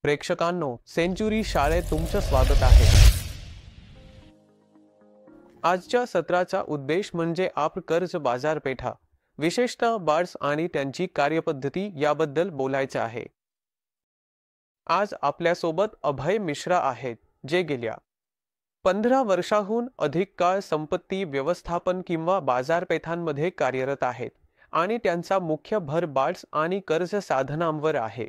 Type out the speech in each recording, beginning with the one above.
प्रेक्षकांनो, century शाळेत तुमचं स्वागत आहे। आजच्या सत्राचा उद्देश म्हणजे आप कर्ज बाजारपेठा, विशेषतः बार्स आणि त्यांची कार्यपद्धती याबद्दल बोलायचे आहे। आज आपल्यासोबत अभय मिश्रा आहेत, जे गेल्या 15 वर्षांहून अधिक काळ संपत्ती व्यवस्थापन किंवा बाजारपेठांमध्ये कार्यरत आहेत आणि त्यांचा मुख्य भर बार्स आणि कर्ज साधनांवर आहे।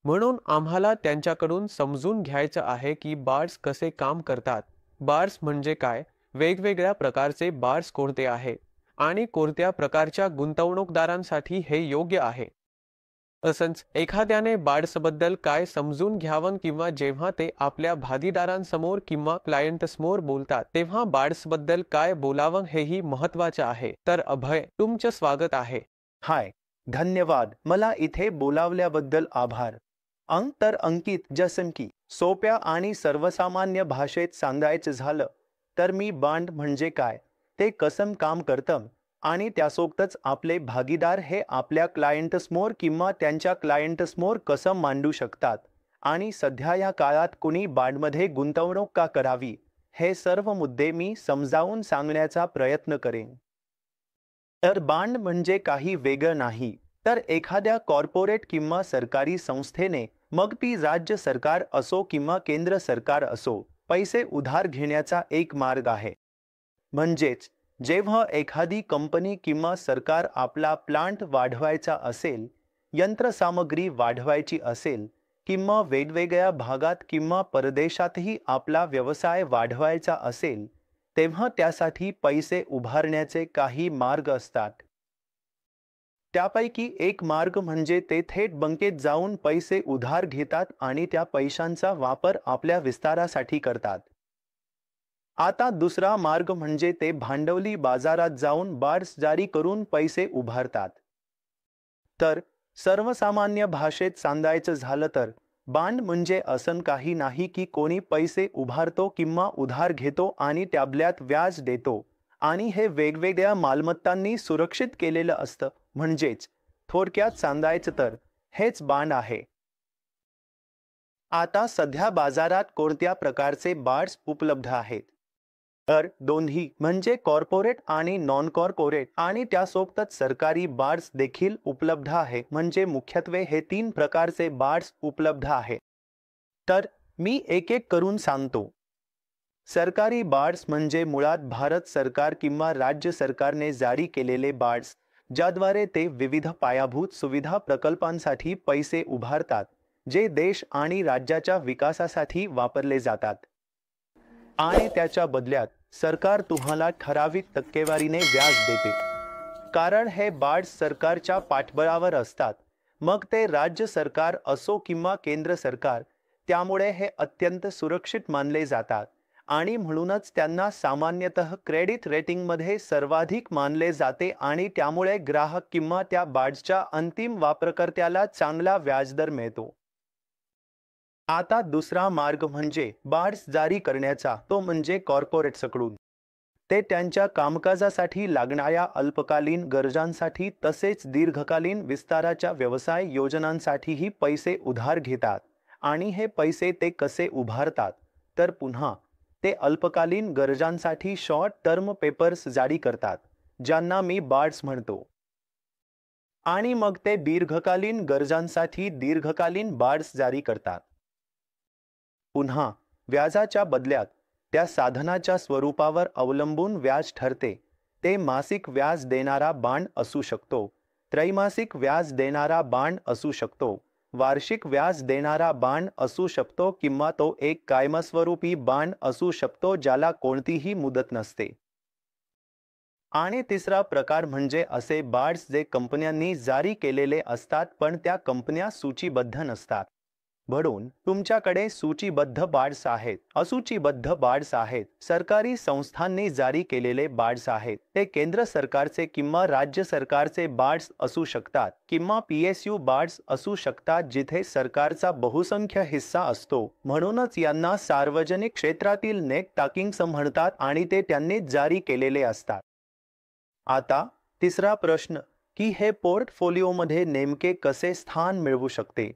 म्हणून आम्हाला त्यांच्याकडून समजून घ्यायचं आहे की बार्स कसे काम करतात, बार्स म्हणजे काय, वेगवेगळ्या प्रकारचे बार्स कोणते आहेत आणि कोणत्या प्रकारच्या गुंतवणूकदारांसाठी हे योग्य आहे। तसंच एखाद्याने बार्सबद्दल काय समजून घ्यावं किंवा जेव्हा ते आपल्या भागीदारांसमोर किंवा क्लायंटसमोर बोलतात तेव्हा बार्सबद्दल काय बोलावं हेही महत्त्वाचे आहे। तर अभय, तुमचं स्वागत आहे। हाय, धन्यवाद। मला इथे बोलावल्याबद्दल आभार। अंकित जसं की सोप्या आणि सर्वसामान्य भाषेत सांगायचं झालं तर मी बाँड म्हणजे काय, ते कसं काम करतं आणि त्यासोबतच आपले भागीदार हे आपल्या क्लायंटसमोर किंवा त्यांच्या क्लायंटसमोर कसं मांडू शकतात आणि सध्या या काळात कुणी बाँडमध्ये गुंतवणूक का करावी, हे सर्व मुद्दे मी समजावून सांगण्याचा प्रयत्न करेन। तर बाँड म्हणजे काही वेगळं नाही तर एखाद्या कॉर्पोरेट किंवा सरकारी संस्थेने, मग ती राज्य सरकार असो किंवा केंद्र सरकार असो, पैसे उधार घेण्याचा एक मार्ग आहे। म्हणजेच जेव्हा एखादी कंपनी किंवा सरकार आपला प्लांट वाढवायचा असेल, यंत्रसामग्री वाढवायची असेल किंवा वेगवेगळ्या भागात किंवा परदेशातही आपला व्यवसाय वाढवायचा असेल, तेव्हा त्यासाठी पैसे उभारण्याचे काही मार्ग असतात। त्यापैकी एक मार्ग म्हणजे ते थेट बँकेत जाऊन पैसे उधार घेतात आणि त्या पैशांचा वापर आपल्या विस्तारासाठी करतात। आता दुसरा मार्ग म्हणजे ते भांडवली बाजारात जाऊन बाँड्स जारी करून पैसे उभारतात। तर सर्वसामान्य भाषेत सांगायचं झालं तर बाँड म्हणजे असं काही नाही की कोणी पैसे उभारतो किंवा उधार घेतो आणि त्याबदल्यात व्याज देतो आणि हे वेगवेगळ्या मालमत्तांनी सुरक्षित केलेलं असतं। म्हणजेच थोडक्यात सांगायचं तर हेच बाँड आहे। आता सध्या बाजारात कोणत्या प्रकारचे बाँड्स उपलब्ध आहेत? तर दोन्ही म्हणजे कॉर्पोरेट आणि नॉन कॉर्पोरेट आणि त्यासोबतच सरकारी बाँड्स देखील उपलब्ध आहे। म्हणजे मुख्यत्वे हे 3 प्रकारचे बाँड्स उपलब्ध आहेत। तर मी एक एक करून सांगतो। सरकारी बाँड्स म्हणजे मुळात भारत सरकार किंवा राज्य सरकारने जारी केलेले बाँड्स, ज्याद्वारे ते विविध पायाभूत सुविधा प्रकल्पांसाठी पैसे उभारतात, जे देश आणि राज्याच्या विकासासाठी वापरले जातात। आणि त्याच्या बदल्यात सरकार तुम्हाला ठराविक टक्केवारीने व्याज देते। कारण हे बाँड्स सरकारच्या पाठबळावर असतात, मग ते राज्य सरकार असो किंवा केंद्र सरकार, त्यामुळे हे अत्यंत सुरक्षित मानले जातात आणि म्हणूनच त्यांना सामान्यतः क्रेडिट रेटिंगमध्ये सर्वाधिक मानले जाते आणि त्यामुळे ग्राहक किंवा त्या बाँड्सच्या अंतिम वापरकर्त्याला चांगला व्याजदर मिळतो। आता दुसरा मार्ग म्हणजे बाँड्स जारी करण्याचा, तो म्हणजे कॉर्पोरेट्सकडून। ते त्यांच्या कामकाजासाठी लागणाऱ्या अल्पकालीन गरजांसाठी तसेच दीर्घकालीन विस्ताराच्या व्यवसाय योजनांसाठीही पैसे उधार घेतात आणि हे पैसे ते कसे उभारतात, तर पुन्हा ते अल्पकालीन गरजांसाठी शॉर्ट टर्म पेपर्स जारी करतात, ज्यांना मी बाँड्स म्हणतो। आणि मग ते दीर्घकालीन गरजांसाठी दीर्घकालीन बाँड्स जारी करतात। पुन्हा व्याजाच्या बदल्यात त्या साधनाच्या स्वरूपावर अवलंबून व्याज ठरते। ते मासिक व्याज देणारा बाँड असू शकतो, त्रैमासिक व्याज देणारा बाँड असू शकतो, वार्षिक व्याज देणारा बाँड असू शकतो किंवा तो एक कायमस्वरूपी बाँड असू शकतो ज्याला कोणतीही मुदत नसते। आणि तिसरा प्रकार म्हणजे असे बाँड्स जे कंपन्यांनी जारी केलेले असतात पण त्या कंपन्या सूचीबद्ध नसतात। म्हणून तुमच्याकडे सूचीबद्ध बाँड्स आहेत, असूचीबद्ध बाँड्स आहेत, सरकारी संस्थांनी जारी केलेले बाँड्स आहेत, ते केंद्र सरकारचे किंवा राज्य सरकारचे बाँड्स असू शकतात किंवा PSU बाँड्स असू शकतात जिथे सरकारचा बहुसंख्य हिस्सा असतो। म्हणूनच यांना सार्वजनिक क्षेत्रातील नेट टाकिंग्स म्हणतात आणि ते त्यांनी जारी केलेले असतात। आता तिसरा प्रश्न की हे पोर्टफोलिओमध्ये नेमके कसे स्थान मिळवू शकते?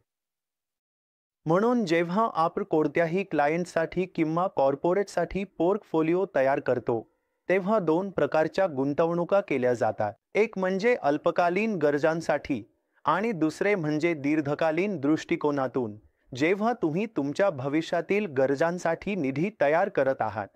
म्हणून जेव्हा आपण कोणत्याही क्लायंटसाठी किंवा कॉर्पोरेटसाठी पोर्टफोलिओ तयार करतो तेव्हा दोन प्रकारच्या गुंतवणुका केल्या जातात. एक म्हणजे अल्पकालीन गरजांसाठी आणि दुसरे म्हणजे दीर्घकालीन दृष्टिकोनातून, जेव्हा तुम्ही तुमच्या भविष्यातील गरजांसाठी निधी तयार करत आहात.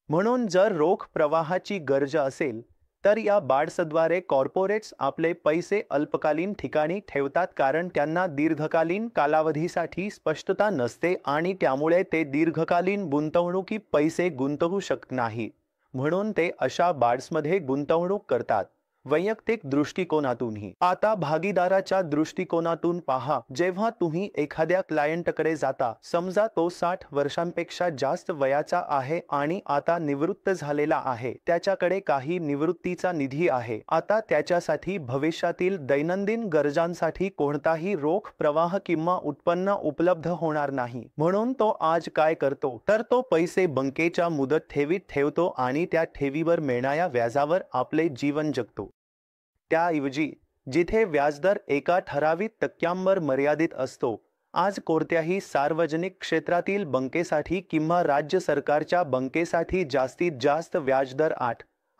म्हणून जर रोख प्रवाहाची गरज असेल तर या बाड्सद्वारे कॉर्पोरेट्स आपले पैसे अल्पकालीन ठिकाणी ठेवतात, कारण त्यांना दीर्घकालीन कालावधीसाठी स्पष्टता नसते आणि त्यामुळे ते दीर्घकालीन गुंतवणुकीत पैसे गुंतवू शकत नाहीत. म्हणून ते अशा बाड्समध्ये गुंतवणूक करतात. वैयक्तिक दृष्टिकोनातूनही. आता भागीदाराच्या दृष्टिकोनातून पहा. जेव्हा तुम्ही एखाद्या क्लायंटकडे जाता, समजा तो 60 वर्षांपेक्षा जास्त वयाचा आहे आणि आता निवृत्त झालेला आहे, त्याच्याकडे काही निवृत्तीचा निधी आहे, आता त्याच्यासाठी भविष्यातील दैनंदिन गरजांसाठी कोणताही रोख प्रवाह किंवा उत्पन्न उपलब्ध होणार नाही. म्हणून तो आज काय करतो तर तो पैसे बँकेच्या मुदत ठेवीत ठेवतो आणि त्या ठेवीवर मिळणाऱ्या व्याजावर आपले जीवन जगतो. त्याऐवजी जिथे व्याजदर एका ठराविक टक्क्यांवर मर्यादित असतो, आज कोणत्याही सार्वजनिक क्षेत्रातील बँकेसाठी किंवा राज्य सरकारच्या बँकेसाठी जास्तीत जास्त व्याजदर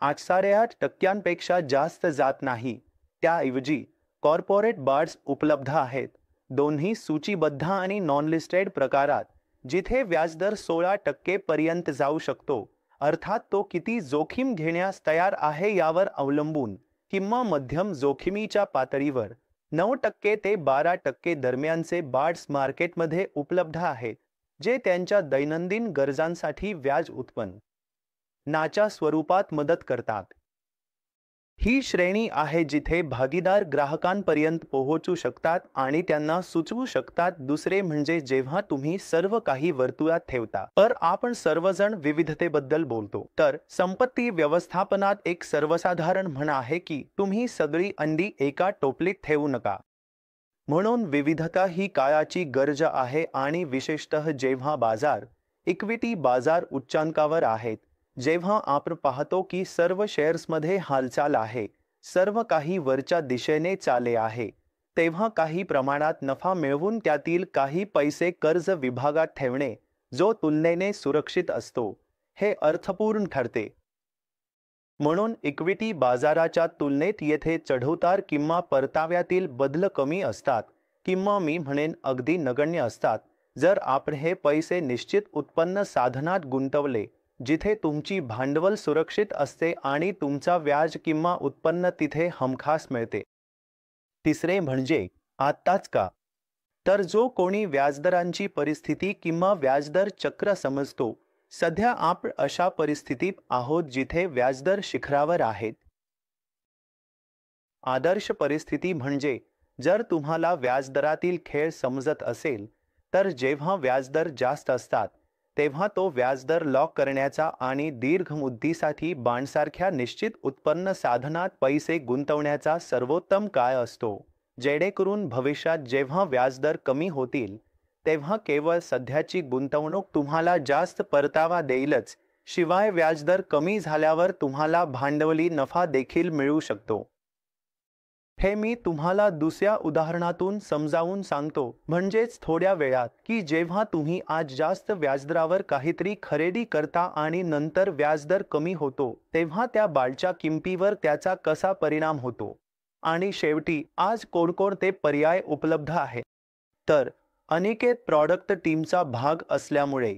8.8% जास्त जात नाही. त्याऐवजी कॉर्पोरेट बाँड्स उपलब्ध आहेत, दोन्ही सूचीबद्ध आणि नॉन लिस्टेड प्रकारात, जिथे व्याजदर 16% पर्यंत जाऊ शकतो. अर्थात तो किती जोखीम घेण्यास तयार आहे यावर अवलंबून, किंवा मध्यम जोखमीच्या पातळीवर 9% ते 12% दरम्यानचे बाँड्स मार्केटमध्ये उपलब्ध आहेत, जे त्यांच्या दैनंदिन गरजांसाठी व्याज उत्पन्नाच्या स्वरूपात मदत करतात. ही श्रेणी आहे जिथे भागीदार ग्राहकांपर्यंत पोहोचू शकतात आणि त्यांना सुचवू शकतात. दुसरे म्हणजे जेव्हा तुम्ही सर्व काही वर्तुळात ठेवता. तर आपण सर्वजण विविधतेबद्दल बोलतो, तर संपत्ती व्यवस्थापनात एक सर्वसाधारण म्हण आहे की तुम्ही सगळी अंडी एका टोपलीत ठेवू नका. म्हणून विविधता ही काळाची गरज आहे आणि विशेषतः जेव्हा बाजार, इक्विटी बाजार उच्चांकावर आहेत, जेव्हा आपण पाहतो की सर्व शेअर्समध्ये हालचाल आहे, सर्व काही वरच्या दिशेने चालले आहे, तेव्हा काही प्रमाणात नफा मिळवून त्यातील काही पैसे कर्ज विभागात ठेवणे, जो तुलनेने सुरक्षित असतो, हे अर्थपूर्ण ठरते. म्हणून इक्विटी बाजाराच्या तुलनेत येथे चढउतार किंवा परताव्यातील बदल कमी असतात, किंवा मी म्हणेन अगदी नगण्य असतात, जर आपण हे पैसे निश्चित उत्पन्न साधनात गुंतवले, जिथे तुमची भांडवल सुरक्षित असते आणि तुमचा व्याज किंवा उत्पन्न तिथे हमखास मिळते. तिसरे म्हणजे आत्ताच का? तर जो कोणी व्याजदरांची परिस्थिती किंवा व्याजदर चक्र समजतो, सध्या आपण अशा परिस्थितीत आहोत जिथे व्याजदर शिखरावर आहेत. आदर्श परिस्थिती म्हणजे जर तुम्हाला व्याजदरातील खेळ समजत असेल, तर जेव्हा व्याजदर जास्त असतात तेव्हा तो व्याजदर लॉक करण्याचा आणि दीर्घ मुदतीसाठी बाँडसारख्या निश्चित उत्पन्न साधनात पैसे गुंतवण्याचा सर्वोत्तम काळ असतो, जेणेकरून भविष्यात जेव्हा व्याजदर कमी होतील तेव्हा केवळ सध्याची गुंतवणूक तुम्हाला जास्त परतावा देईलच, शिवाय व्याजदर कमी झाल्यावर तुम्हाला भांडवली नफा देखील मिळू शकतो. हे मी तुम्हाला दुसऱ्या उदाहरणातून समजावून सांगतो. म्हणजेच थोड्या वेळात की जेव्हा तुम्ही आज जास्त व्याजदरावर काहीतरी खरेदी करता आणि नंतर व्याजदर कमी होतो, तेव्हा त्या बाँडच्या किमतीवर त्याचा कसा परिणाम होतो. आणि शेवटी आज कोणकोणते पर्याय उपलब्ध आहेत. तर अनिकेत प्रॉडक्ट टीमचा भाग असल्यामुळे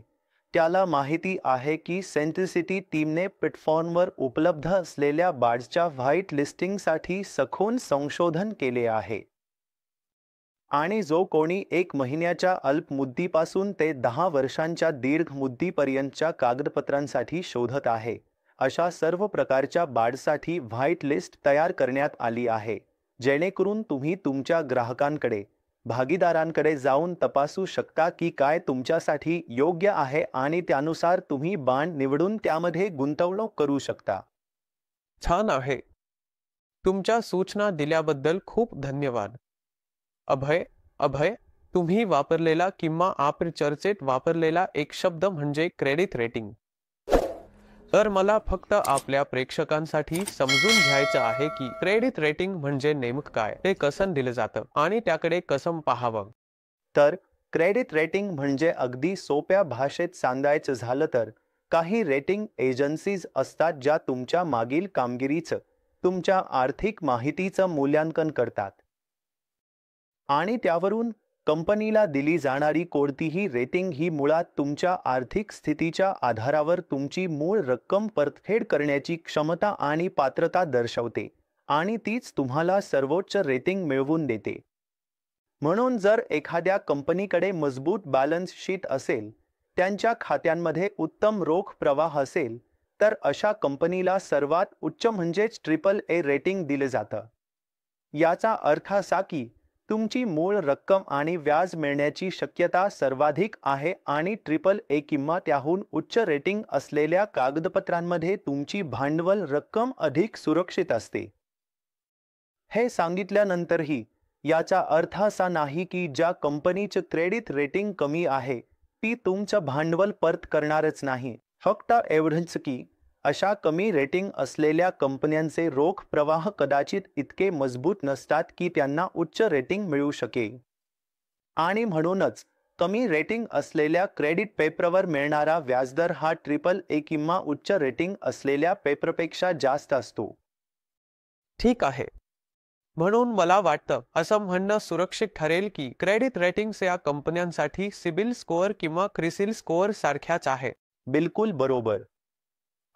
त्याला माहिती आहे की सेंट्रिसिटी टीमने प्लॅटफॉर्मवर उपलब्ध असलेल्या बाँड्सच्या व्हाईट लिस्टिंगसाठी सखोल संशोधन केले आहे. आणि जो कोणी 1 महिन्याच्या अल्प मुदतीपासून ते 10 वर्षांच्या दीर्घ मुदतीपर्यंतच्या कागदपत्रांसाठी शोधत आहे, अशा सर्व प्रकारच्या बाँड्ससाठी व्हाईट लिस्ट तयार करण्यात आली आहे, जेणेकरून तुम्ही तुमच्या ग्राहकांकडे, भागीदारांकडे जाऊन तपासू शकता की काय तुमच्यासाठी योग्य आहे आणि त्यानुसार तुम्ही बाँड निवडून त्यामध्ये गुंतवणूक करू शकता. छान आहे. तुमच्या सूचना दिल्याबद्दल खूप धन्यवाद. अभय, तुम्ही वापरलेला किंवा आपण चर्चेत वापरलेला एक शब्द म्हणजे क्रेडिट रेटिंग. तर मला फक्त आपल्या प्रेक्षकांसाठी समजून घ्यायचं आहे की क्रेडिट रेटिंग म्हणजे नेमकं काय, ते कसं दिलं जातं आणि त्याकडे कसं पाहावं. तर क्रेडिट रेटिंग म्हणजे अगदी सोप्या भाषेत सांगायचं झालं तर काही रेटिंग एजन्सीज असतात ज्या तुमच्या मागील कामगिरीचं, तुमच्या आर्थिक माहितीचं मूल्यांकन करतात आणि त्यावरून कंपनीला दिली जाणारी कोणतीही रेटिंग ही मुळात तुमच्या आर्थिक स्थितीच्या आधारावर तुमची मूळ रक्कम परतफेड करण्याची क्षमता आणि पात्रता दर्शवते आणि तीच तुम्हाला सर्वोच्च रेटिंग मिळवून देते. म्हणून जर एखाद्या कंपनीकडे मजबूत बॅलन्स शीट असेल, त्यांच्या खात्यांमध्ये उत्तम रोख प्रवाह असेल, तर अशा कंपनीला सर्वात उच्च म्हणजेच ट्रिपल-ए रेटिंग दिले जातं. याचा अर्थ असा की तुमची मूळ रक्कम आणि व्याज मिळण्याची शक्यता सर्वाधिक आहे आणि ट्रिपल-ए किंवा त्याहून उच्च रेटिंग असलेल्या कागदपत्रांमध्ये तुमची भांडवल रक्कम अधिक सुरक्षित असते. हे सांगितल्यानंतरही याचा अर्थ असा नाही की ज्या कंपनीचं क्रेडिट रेटिंग कमी आहे ती तुमचं भांडवल परत करणारच नाही. फक्त एवढंच की अशा कमी रेटिंग असलेल्या कंपन्यांचे रोख प्रवाह कदाचित इतके मजबूत नसतात की त्यांना उच्च रेटिंग मिळू शकेल. आणि म्हणूनच कमी रेटिंग असलेल्या क्रेडिट पेपरवर मिळणारा व्याजदर हा ट्रिपल-ए किंवा उच्च रेटिंग असलेल्या पेपरपेक्षा जास्त असतो. ठीक आहे. म्हणून मला वाटतं असं म्हणणं सुरक्षित ठरेल की क्रेडिट रेटिंग्स या कंपन्यांसाठी सिबिल स्कोअर किंवा क्रिसिल स्कोअर सारख्याच आहे. बिलकुल बरोबर.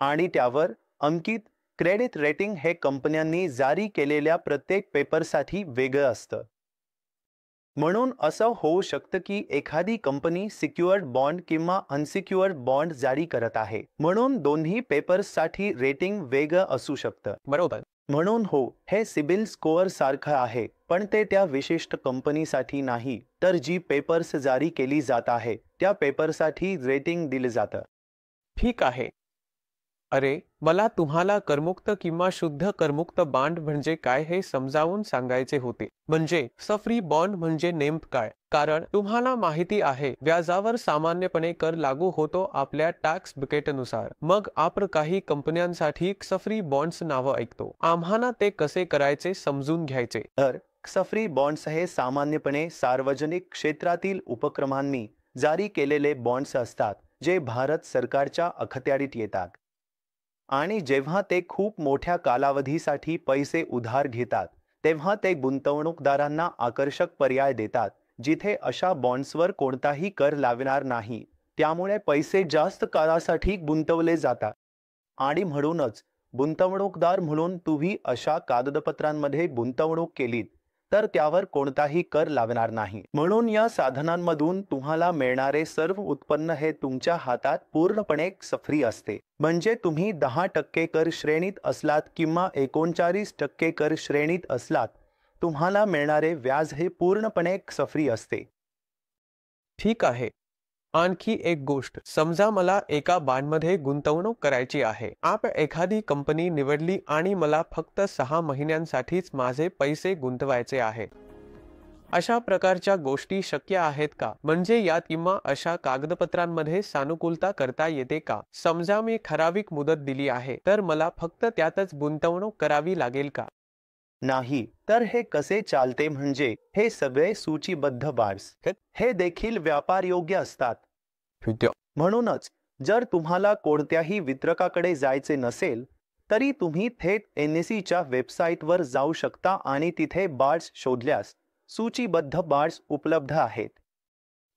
आणि त्यावर अंकित क्रेडिट रेटिंग हे कंपन्यांनी जारी केलेल्या प्रत्येक पेपरसाठी वेगळं असतं. म्हणून असं होऊ शकतं की एखादी कंपनी सिक्युअर्ड बॉन्ड किंवा अनसिक्युअर्ड बॉन्ड जारी करत आहे, म्हणून दोन्ही पेपर्ससाठी रेटिंग वेगळं असू शकतं. बरोबर. म्हणून हो, हे सिबिल स्कोअर सारखं आहे, पण ते त्या विशिष्ट कंपनीसाठी नाही, तर जी पेपर्स जारी केली जात आहे त्या पेपरसाठी रेटिंग दिलं जातं. ठीक आहे. अरे, मला तुम्हाला करमुक्त किंवा शुद्ध करमुक्त बॉन्ड म्हणजे काय हे समजावून सांगायचे होते. म्हणजे सफ्री बॉन्ड म्हणजे नेमकं काय? कारण तुम्हाला माहिती आहे व्याजावर सामान्यपणे कर लागू होतो आपल्या टॅक्स ब्रॅकेटनुसार. मग आपण काही कंपन्यांसाठी सफ्री बॉन्ड्स नाव ऐकतो. आम्हाला ते कसे करायचे समजून घ्यायचे. तर सफ्री बॉन्ड्स हे सामान्यपणे सार्वजनिक क्षेत्रातील उपक्रमांनी जारी केलेले बॉन्ड्स असतात जे भारत सरकारच्या अखत्यारीत येतात. आणि जेव्हा ते खूप मोठ्या कालावधीसाठी पैसे उधार घेतात तेव्हा ते गुंतवणूकदारांना आकर्षक पर्याय देतात जिथे अशा बॉन्ड्सवर कोणताही कर लावणार नाही. त्यामुळे पैसे जास्त काळासाठी गुंतवले जातात आणि म्हणूनच गुंतवणूकदार म्हणून तुम्ही अशा कागदपत्रांमध्ये गुंतवणूक केलीत तर त्यावर कोणताही कर लावणार नाही. म्हणून या साधनांमधून तुम्हाला मिळणारे सर्व उत्पन्न हे तुमच्या हातात पूर्णपणे सफ्री असते. म्हणजे तुम्ही 10% कर श्रेणीत असलात किंवा 39% कर श्रेणीत असलात, तुम्हाला मिळणारे व्याज हे पूर्णपणे सफ्री असते. ठीक आहे. आणखी एक गोष्ट, समजा मला एका बॉन्डमध्ये गुंतवणूक करायची आहे. आपण एखादी कंपनी निवडली आणि मला फक्त 6 महिन्यांसाठीच माझे पैसे गुंतवायचे आहेत. अशा प्रकारच्या गोष्टी शक्य आहेत का? म्हणजे यात किंवा अशा कागदपत्रांमध्ये सानुकूलता करता येते का? समजा मी ठराविक मुदत दिली आहे तर मला फक्त त्यातच गुंतवणूक करावी लागेल का? नाही. तर हे कसे चालते म्हणजे हे सगळे सूचीबद्ध बॉन्ड्स हे देखील व्यापार योग्य असतात. म्हणूनच जर तुम्हाला कोणत्याही वितरकाकडे जायचे नसेल तरी तुम्ही थेट NSEच्या वेबसाईटवर जाऊ शकता आणि तिथे बॉन्ड्स शोधल्यास सूचीबद्ध बॉन्ड्स उपलब्ध आहेत.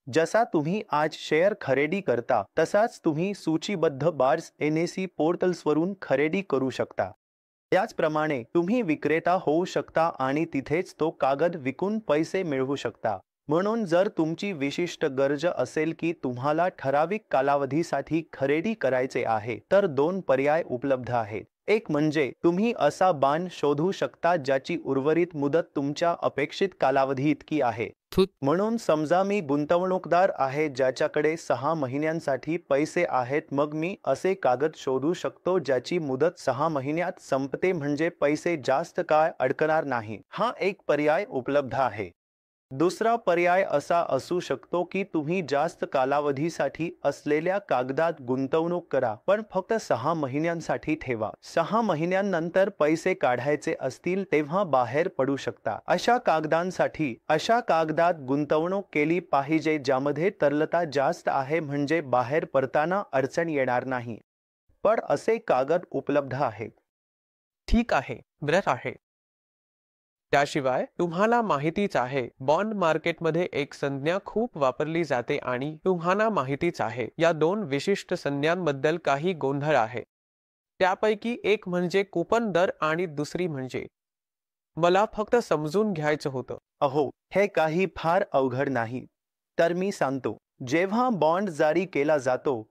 जसा तुम्ही आज शेअर खरेदी करता तसाच तुम्ही सूचीबद्ध बॉन्ड्स NSE पोर्टल्सवरून खरेदी करू शकता. त्याचप्रमाणे तुम्ही विक्रेता होऊ शकता आणि तिथेच तो कागद विकून पैसे मिळवू शकता. म्हणून जर तुमची विशिष्ट गरज असेल की तुम्हाला ठराविक कालावधीसाठी खरेदी करायचे आहे तर 2 पर्याय उपलब्ध आहेत. एक म्हणजे तुम्ही असा बॉन्ड शोधू शकता ज्याची उर्वरित मुदत तुमच्या अपेक्षित कालावधी इतकी आहे. म्हणून समजा मी गुंतवणूकदार आहे ज्याच्याकडे 6 महिन्यांसाठी पैसे आहेत, मग मी असे कागद शोधू शकतो ज्याची मुदत 6 महिन्यात संपते म्हणजे पैसे जास्त काळ अडकणार नाही. हा एक पर्याय उपलब्ध आहे. दुसरा पर्याय असा असू शकतो की तुम्ही जास्त कालावधीसाठी असलेल्या कागदात गुंतवणूक करा, पण फक्त 6 महिन्यांसाठी ठेवा. 6 महिन्यांनंतर पैसे काढायचे असतील तेव्हा बाहेर पडू शकता. अशा कागदात गुंतवणूक केली पाहिजे ज्यामध्ये तरलता जास्त आहे, म्हणजे बाहेर पडताना अडचण येणार नाही. पण असे कागद उपलब्ध आहेत. ठीक आहे, बरं आहे. त्याशिवाय तुम्हाला माहितीच आहे, बॉन्ड मार्केटमध्ये एक संज्ञा खूप वापरली जाते आणि तुम्हाला माहितीच आहे, या दोन विशिष्ट संज्ञांबद्दल काही गोंधळ आहे. त्यापैकी एक म्हणजे कूपन दर आणि दुसरी म्हणजे. मला फक्त समजून घ्यायचं होतं. अहो, हे काही फार अवघड नाही. तर मी सांगतो. जेव्हा बॉन्ड जारी केला जातो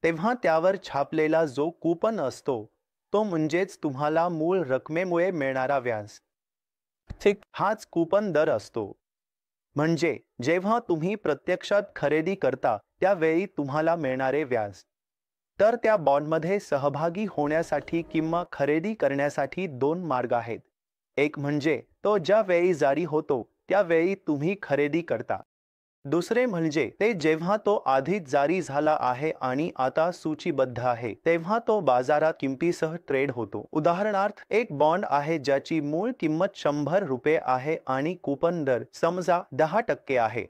तेव्हा त्यावर छापलेला जो कूपन असतो तो म्हणजेच तुम्हाला मूळ रकमेमुळे मिळणारा व्याज, ठीक. हाच कूपन दर असतो. म्हणजे जेव्हा तुम्ही प्रत्यक्षात खरेदी करता त्यावेळी तुम्हाला मिळणारे व्याज. तर त्या बॉन्डमध्ये सहभागी होण्यासाठी किंवा खरेदी करण्यासाठी दोन मार्ग आहेत. एक म्हणजे तो ज्या वेळी जारी होतो त्यावेळी तुम्ही खरेदी करता. दुसरे म्हणजे ते जेव्हा तो आधीच जारी झाला आहे आणि आता सूचीबद्ध आहे तेव्हा तो बाजारात किमतीसह ट्रेड होतो. उदाहरणार्थ, एक बॉन्ड आहे ज्याची मूळ किंमत 100 रुपये आहे आणि कूपन दर समजा 10% आहे.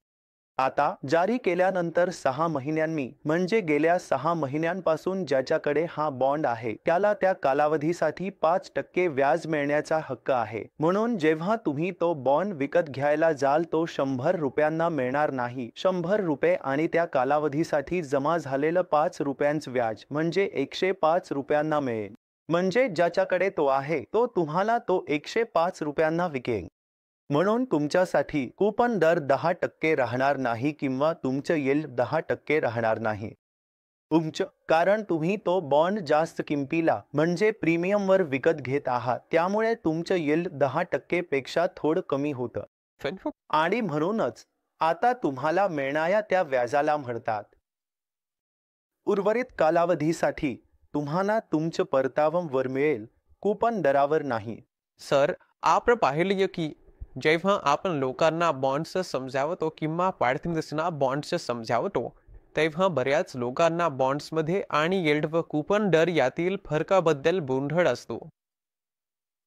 आता जारी केल्यानंतर 6 महिन्यांनी म्हणजे गेल्या 6 महिन्यांपासून ज्याच्याकडे हा बॉन्ड आहे त्याला त्या कालावधीसाठी 5% व्याज मिळण्याचा हक्क आहे. म्हणून जेव्हा तुम्ही तो बॉन्ड विकत घ्यायला जाल तो 100 रुपयांना मिळणार नाही. 100 रुपये आणि त्या कालावधीसाठी जमा झालेलं 5 रुपयांचं व्याज म्हणजे 105 रुपयांना मिळेल. म्हणजे ज्याच्याकडे तो आहे तो तुम्हाला तो 105 रुपयांना विकेल. म्हणून तुमच्यासाठी कूपन दर 10% राहणार नाही किंवा तुमचं यील्ड 10% राहणार नाही. कारण तुम्ही तो बॉन्ड जास्त किमतीला म्हणजे प्रीमियमवर विकत घेत आहात, त्यामुळे तुमचं यील्ड 10% पेक्षा थोडं कमी होतं. आणि म्हणूनच आता तुम्हाला मिळणाऱ्या त्या व्याजाला म्हणतात. उर्वरित कालावधीसाठी तुम्हाला तुमचं परतावा वर मिळेल, कूपन दरावर नाही. सर, आपण पाहिलं की जेव्हा आपण लोकांना बॉन्ड्स समजावतो किंवा वाढदिवसांना बॉन्ड्स समजावतो तेव्हा बऱ्याच लोकांना बॉन्ड्समध्ये आणि यील्ड व कूपन दर यातील फरकाबद्दल गोंधळ असतो.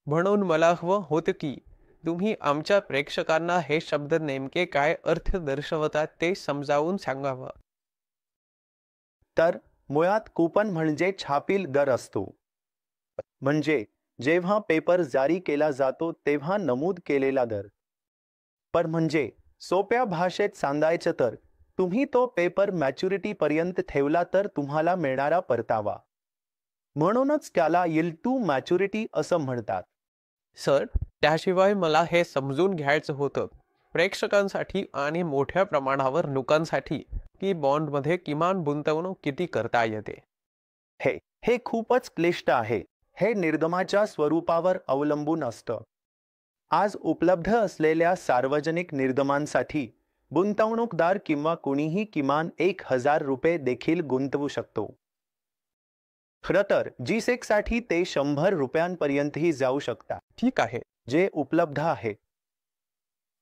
म्हणून मला हवं होतं की तुम्ही आमच्या प्रेक्षकांना हे शब्द नेमके काय अर्थ दर्शवतात ते समजावून सांगावं. तर मुळात कूपन म्हणजे छापील दर असतो. म्हणजे जेव्हा पेपर जारी केला जातो तेव्हा नमूद केलेला दर. पण म्हणजे सोप्या भाषेत सांगायचं तर तुम्ही तो पेपर मॅच्युरिटी पर्यंत ठेवला तर तुम्हाला मिळणारा परतावा. म्हणूनच त्याला यील्ड टू मॅच्युरिटी असं म्हणतात. सर, त्याशिवाय मला हे समजून घ्यायचं होतं प्रेक्षकांसाठी आणि मोठ्या प्रमाणावर लोकांसाठी की बॉन्डमध्ये किमान गुंतवणूक किती करता येते. हे खूपच क्लिष्ट आहे. हे निर्गमाच्या स्वरूपावर अवलंबून असतं. आज उपलब्ध असलेल्या सार्वजनिक निर्गमांसाठी गुंतवणूकदार किंवा कोणीही किमान 1000 रुपये देखील गुंतवू शकतो. खरं तर G6 साठी ते 100 रुपयांपर्यंतही जाऊ शकतात. ठीक आहे. जे उपलब्ध आहे.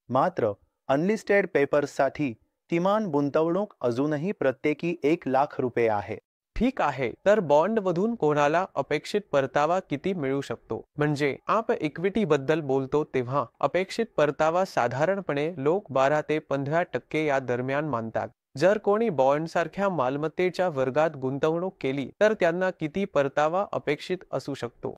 मात्र अनलिस्टेड पेपर्ससाठी किमान गुंतवणूक अजूनही प्रत्येकी 1 लाख रुपये आहे. ठीक आहे. तर बॉन्डमधून कोणाला अपेक्षित परतावा किती मिळू शकतो? म्हणजे आपण इक्विटी बद्दल बोलतो तेव्हा अपेक्षित परतावा साधारणपणे लोक 12 ते 15% या दरम्यान मानतात. जर कोणी बॉन्ड सारख्या मालमत्तेच्या वर्गात गुंतवणूक केली तर त्यांना किती परतावा अपेक्षित असू शकतो?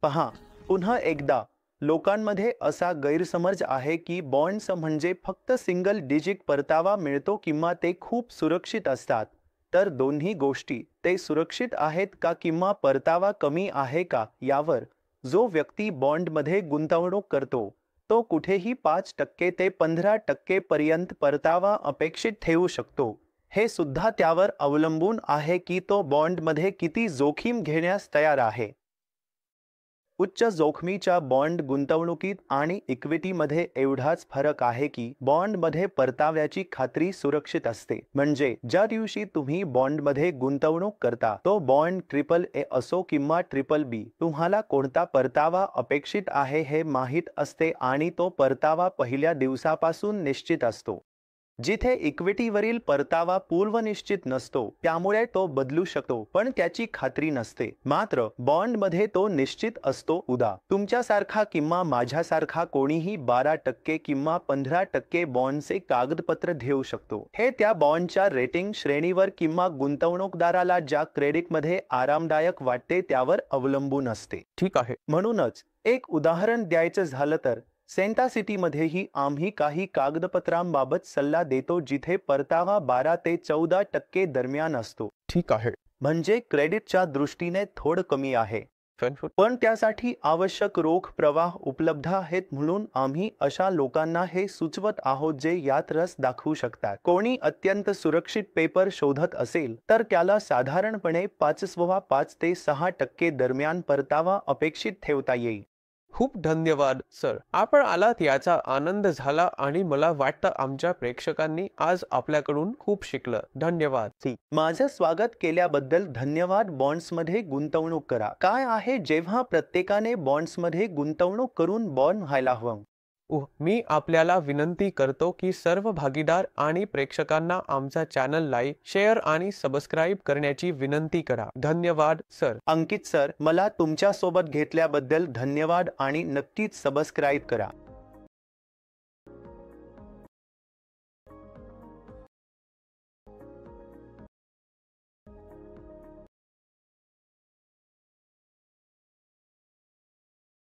पहा, पुन्हा एकदा लोकांमध्ये असा गैरसमज आहे की बॉन्ड्स म्हणजे फक्त सिंगल डिजिट परतावा मिळतो किंवा ते खूप सुरक्षित असतात. तर दोन्ही गोष्टी, ते सुरक्षित आहेत का किंवा परतावा कमी आहे का, यावर जो व्यक्ती बॉन्डमध्ये गुंतवणूक करतो तो कुठेही 5% ते 15% पर्यंत परतावा अपेक्षित ठेवू शकतो. हे सुद्धा त्यावर अवलंबून आहे की तो बॉन्डमध्ये किती जोखीम घेण्यास तयार आहे. उच्च जोखमीच्या बॉन्ड गुंतवणुकीत आणि इक्विटीमध्ये एवढाच फरक आहे की बॉन्डमध्ये परताव्याची खात्री सुरक्षित असते. म्हणजे ज्या दिवशी तुम्ही बॉन्डमध्ये गुंतवणूक करता तो बॉन्ड AAA असो किंवा BBB, तुम्हाला कोणता परतावा अपेक्षित आहे हे माहीत असते आणि तो परतावा पहिल्या दिवसापासून निश्चित असतो. जिथे इक्विटीवरील परतावा पूर्वनिश्चित नसतो त्यामुळे तो बदलू शकतो पण त्याची खात्री नसते. मात्र बॉन्डमध्ये तो निश्चित असतो. उदा तुमच्यासारखा किंवा माझ्यासारखा कोणीही 12% किंवा 15% बॉन्डचे कागदपत्र घेऊ शकतो. हे त्या बॉन्डच्या रेटिंग श्रेणीवर किंवा गुंतवणूकदाराला ज्या क्रेडिटमध्ये आरामदायक वाटते त्यावर अवलंबून असते. ठीक आहे. म्हणूनच एक उदाहरण द्यायचं झालं तर सेंटा सिटीमध्येही आम्ही काही कागदपत्रांबाबत सल्ला देतो जिथे परतावा 12 ते 14% दरम्यान असतो. ठीक आहे. म्हणजे क्रेडिटच्या दृष्टीने थोडं कमी आहे. पण त्यासाठी आवश्यक रोख प्रवाह उपलब्ध आहेत म्हणून आम्ही अशा लोकांना हे सुचवत आहोत जे यात रस दाखवू शकतात. कोणी अत्यंत सुरक्षित पेपर शोधत असेल तर त्याला साधारणपणे 5 ते 6% दरम्यान परतावा अपेक्षित ठेवता येईल. खूप धन्यवाद सर. आपण आलात याचा आनंद झाला आणि मला वाटतं आमच्या प्रेक्षकांनी आज आपल्याकडून खूप शिकलं. धन्यवाद. माझं स्वागत केल्याबद्दल धन्यवाद. बॉन्ड्समध्ये गुंतवणूक करा. काय आहे जेव्हा प्रत्येकाने बॉन्ड्समध्ये गुंतवणूक करून बॉन्ड व्हायला हवं? मी आपल्याला विनंती करतो की सर्व भागीदार आणि प्रेक्षकांना आमचा चॅनल लाईक, शेअर आणि सबस्क्राईब करण्याची विनंती करा. धन्यवाद सर. अंकित सर, मला तुमच्या सोबत घेतल्याबद्दल धन्यवाद आणि नक्कीच सबस्क्राईब करा.